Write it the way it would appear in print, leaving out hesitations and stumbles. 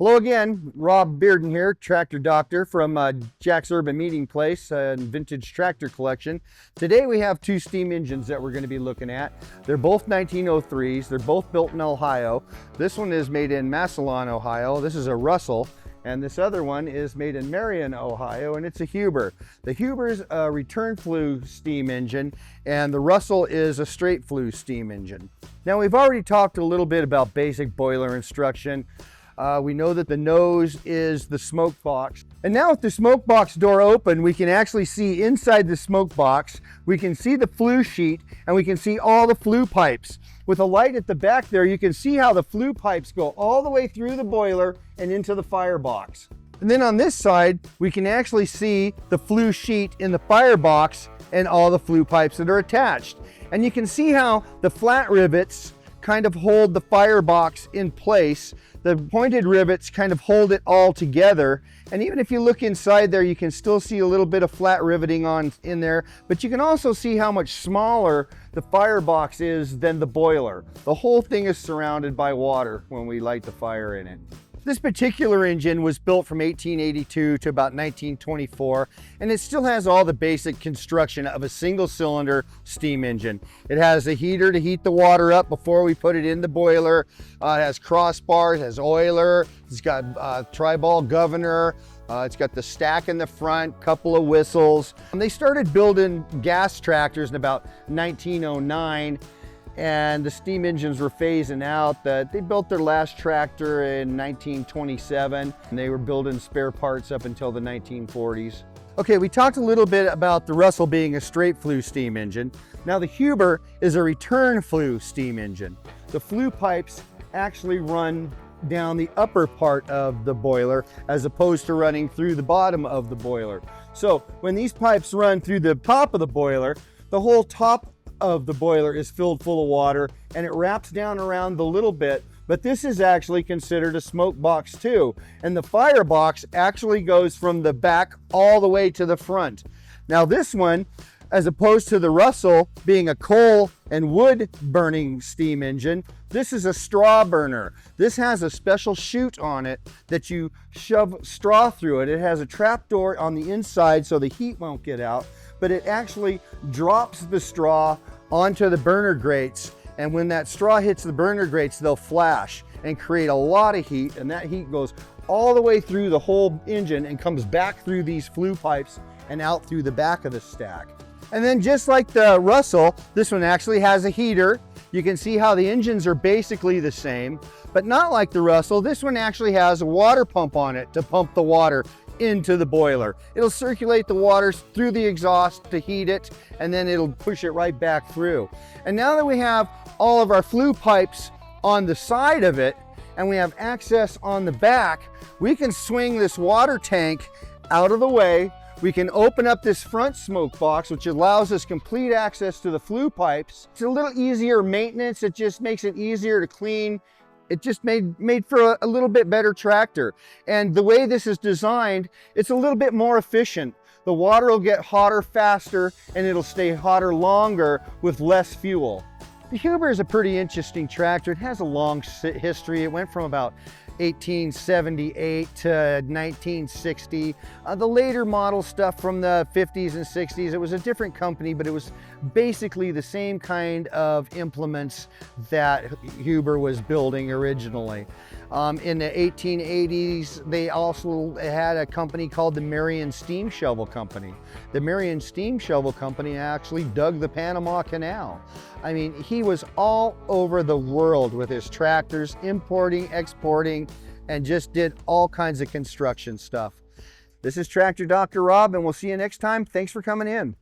Hello again, Rob Bearden here, tractor doctor from Jack's Urban Meeting Place and Vintage Tractor Collection. Today we have two steam engines that we're going to be looking at. They're both 1903s. They're both built in Ohio. This one is made in Massillon, Ohio. This is a Russell. And this other one is made in Marion, Ohio, and it's a Huber. The Huber's a return flue steam engine, and the Russell is a straight flue steam engine. Now, we've already talked a little bit about basic boiler instruction. We know that the nose is the smoke box. And now with the smoke box door open, we can actually see inside the smoke box. We can see the flue sheet, and we can see all the flue pipes. With a light at the back there, you can see how the flue pipes go all the way through the boiler and into the firebox. And then on this side, we can actually see the flue sheet in the firebox and all the flue pipes that are attached. And you can see how the flat rivets kind of hold the firebox in place. The pointed rivets kind of hold it all together. And even if you look inside there, you can still see a little bit of flat riveting on in there, but you can also see how much smaller the firebox is than the boiler. The whole thing is surrounded by water when we light the fire in it. This particular engine was built from 1882 to about 1924, and it still has all the basic construction of a single cylinder steam engine. It has a heater to heat the water up before we put it in the boiler. It has crossbars, it has oiler, it's got tri-ball governor, it's got the stack in the front, couple of whistles. And they started building gas tractors in about 1909. And the steam engines were phasing out. They built their last tractor in 1927, and they were building spare parts up until the 1940s. Okay, we talked a little bit about the Russell being a straight flue steam engine. Now the Huber is a return flue steam engine. The flue pipes actually run down the upper part of the boiler as opposed to running through the bottom of the boiler. So when these pipes run through the top of the boiler, the whole top of the boiler is filled full of water, and it wraps down around the little bit, but this is actually considered a smoke box too. And the firebox actually goes from the back all the way to the front. Now this one, as opposed to the Russell being a coal and wood burning steam engine, this is a straw burner. This has a special chute on it that you shove straw through it. It has a trap door on the inside so the heat won't get out, but it actually drops the straw onto the burner grates, and when that straw hits the burner grates, they'll flash and create a lot of heat, and that heat goes all the way through the whole engine and comes back through these flue pipes and out through the back of the stack. And then just like the Russell, this one actually has a heater. You can see how the engines are basically the same, but not like the Russell. This one actually has a water pump on it to pump the water into the boiler. It'll circulate the water through the exhaust to heat it, and then it'll push it right back through. And now that we have all of our flue pipes on the side of it, and we have access on the back, we can swing this water tank out of the way. We can open up this front smoke box, which allows us complete access to the flue pipes. It's a little easier maintenance. It just makes it easier to clean. It just made for a little bit better tractor. And the way this is designed, it's a little bit more efficient. The water will get hotter faster, and it'll stay hotter longer with less fuel. The Huber is a pretty interesting tractor. It has a long history. It went from about 1878 to 1960. The later model stuff from the 50s and 60s, it was a different company, but it was basically the same kind of implements that Huber was building originally. In the 1880s, they also had a company called the Marion Steam Shovel Company. The Marion Steam Shovel Company actually dug the Panama Canal. I mean, he was all over the world with his tractors, importing, exporting, and just did all kinds of construction stuff. This is Tractor Dr. Rob, and we'll see you next time. Thanks for coming in.